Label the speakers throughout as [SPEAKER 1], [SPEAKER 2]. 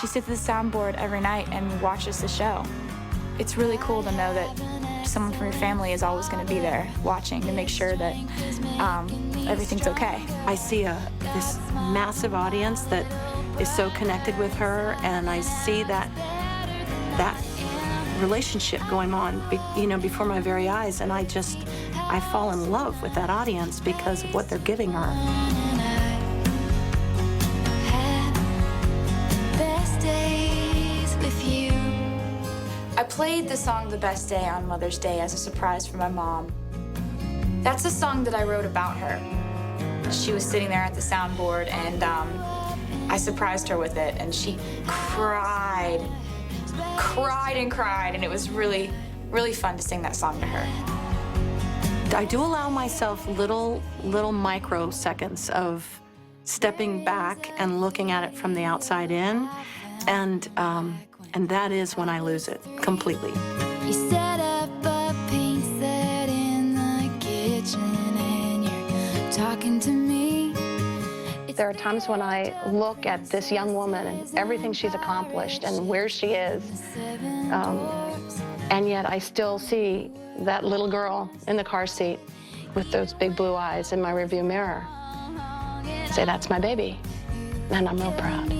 [SPEAKER 1] She sits at the soundboard every night and watches the show. It's really cool to know that someone from your family is always going to be there watching to make sure that everything's okay.
[SPEAKER 2] I see this massive audience that is so connected with her, and I see that relationship going on, before my very eyes, and I fall in love with that audience because of what they're giving her.
[SPEAKER 1] I played the song The Best Day on Mother's Day as a surprise for my mom. That's a song that I wrote about her. She was sitting there at the soundboard, and I surprised her with it, and she cried and cried, and it was really, really fun to sing that song to her.
[SPEAKER 2] I do allow myself little microseconds of stepping back and looking at it from the outside in, and that is when I lose it completely.
[SPEAKER 3] You set up a paint set in the kitchen and you're talking to me.
[SPEAKER 4] There are times when I look at this young woman and everything she's accomplished and where she is, and yet I still see that little girl in the car seat with those big blue eyes in my rearview mirror. Say, that's my baby, and I'm real proud.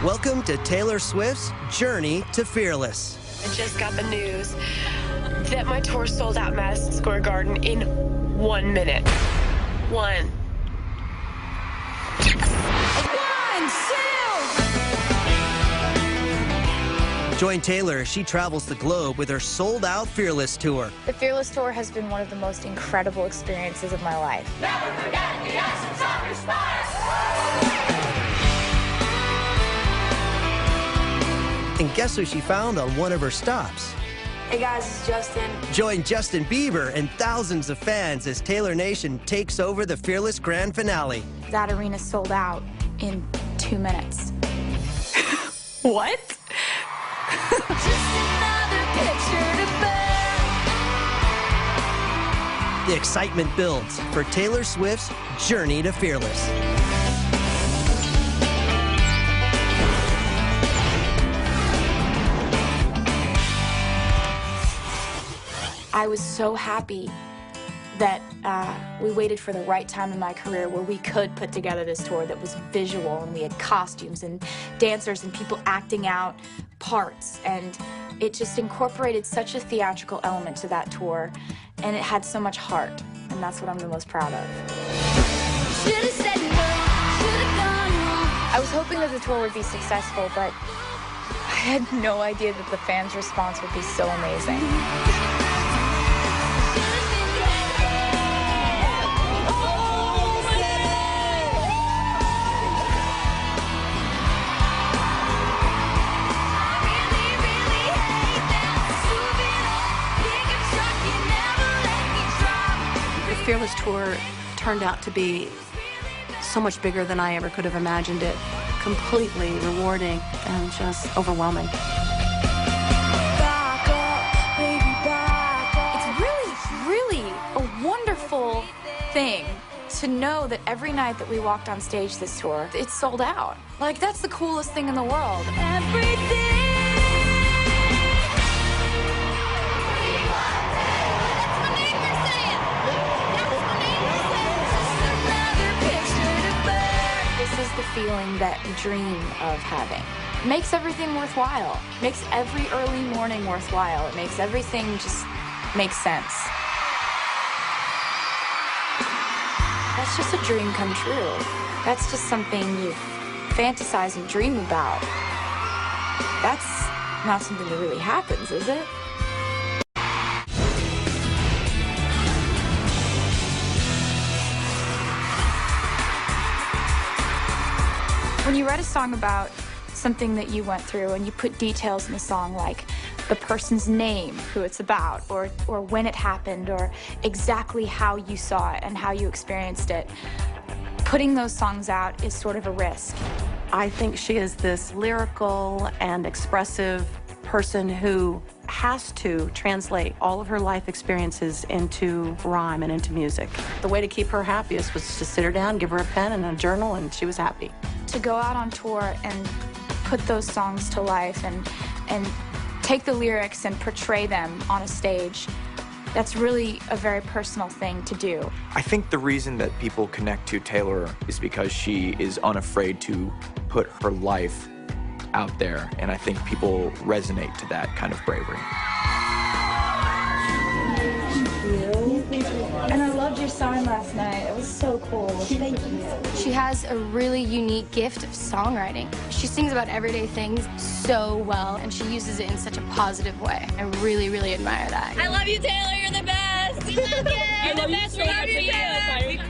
[SPEAKER 5] Welcome to Taylor Swift's Journey to Fearless.
[SPEAKER 6] I just got the news that my tour sold out Madison Square Garden in 1 minute. One.
[SPEAKER 5] Join Taylor as she travels the globe with her sold-out Fearless tour.
[SPEAKER 1] The Fearless Tour has been one of the most incredible experiences of my life.
[SPEAKER 3] Never forget the essence of your stars.
[SPEAKER 5] And guess who she found on one of her stops?
[SPEAKER 1] Hey guys, it's Justin.
[SPEAKER 5] Join Justin Bieber and thousands of fans as Taylor Nation takes over the Fearless Grand Finale.
[SPEAKER 1] That arena sold out in 2 minutes.
[SPEAKER 6] What?
[SPEAKER 3] Just another picture to bear.
[SPEAKER 5] The excitement builds for Taylor Swift's Journey to Fearless.
[SPEAKER 1] I was so happy that we waited for the right time in my career where we could put together this tour that was visual, and we had costumes and dancers and people acting out parts, and it just incorporated such a theatrical element to that tour, and it had so much heart, and that's what I'm the most proud of.
[SPEAKER 3] Should've said no, should've gone wrong.
[SPEAKER 1] I was hoping that the tour would be successful, but I had no idea that the fans' response would be so amazing.
[SPEAKER 2] The Fearless Tour turned out to be so much bigger than I ever could have imagined it. Completely rewarding and just overwhelming.
[SPEAKER 1] It's really a wonderful thing to know that every night that we walked on stage this tour, it's sold out. Like, that's the coolest thing in the world. This is the feeling that you dream of having. It makes everything worthwhile. It makes every early morning worthwhile. It makes everything just make sense. That's just a dream come true. That's just something you fantasize and dream about. That's not something that really happens, is it? When you write a song about something that you went through and you put details in the song like the person's name, who it's about, or when it happened, or exactly how you saw it and how you experienced it, putting those songs out is sort of a risk.
[SPEAKER 2] I think she is this lyrical and expressive person who has to translate all of her life experiences into rhyme and into music. The way to keep her happiest was to sit her down, give her a pen and a journal, and she was happy.
[SPEAKER 1] To go out on tour and put those songs to life and take the lyrics and portray them on a stage, that's really a very personal thing to do.
[SPEAKER 7] I think the reason that people connect to Taylor is because she is unafraid to put her life out there, and I think people resonate to that kind of bravery.
[SPEAKER 1] And I loved your sign last night. It was so cool. Thank you.
[SPEAKER 8] She has a really unique gift of songwriting. She sings about everyday things so well, and she uses it in such a positive way. I really, really admire that.
[SPEAKER 9] I love you, Taylor. You're the best. We love you. You're the best. We love you, Taylor.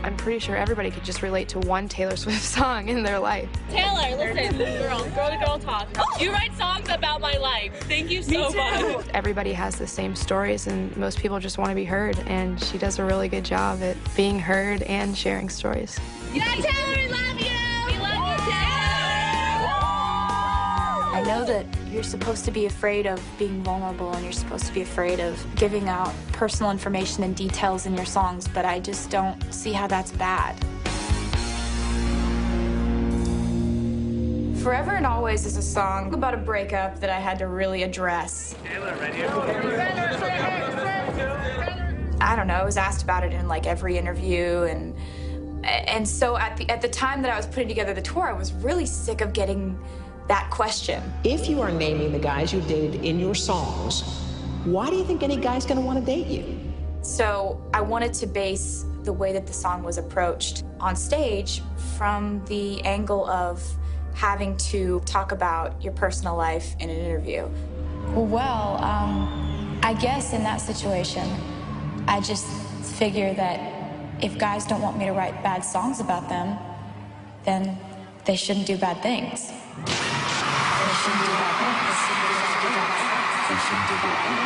[SPEAKER 6] I'm pretty sure everybody could just relate to one Taylor Swift song in their life.
[SPEAKER 9] Taylor, listen, girl to talk. You write songs about my life. Thank you so much.
[SPEAKER 6] Everybody has the same stories, and most people just want to be heard, and she does a really good job at being heard and sharing stories.
[SPEAKER 9] Yeah, Taylor, we love you. We love you, Taylor.
[SPEAKER 1] I know that you're supposed to be afraid of being vulnerable and you're supposed to be afraid of giving out personal information and details in your songs, but I just don't see how that's bad. Forever and Always is a song about a breakup that I had to really address. I don't know, I was asked about it in like every interview, and so at the time that I was putting together the tour, I was really sick of getting that question.
[SPEAKER 10] If you are naming the guys you dated in your songs, why do you think any guy's gonna want to date you?
[SPEAKER 1] So I wanted to base the way that the song was approached on stage from the angle of having to talk about your personal life in an interview.
[SPEAKER 11] Well, I guess in that situation, I just figure that if guys don't want me to write bad songs about them, then they shouldn't do bad things. They shouldn't do bad things. They shouldn't do bad things.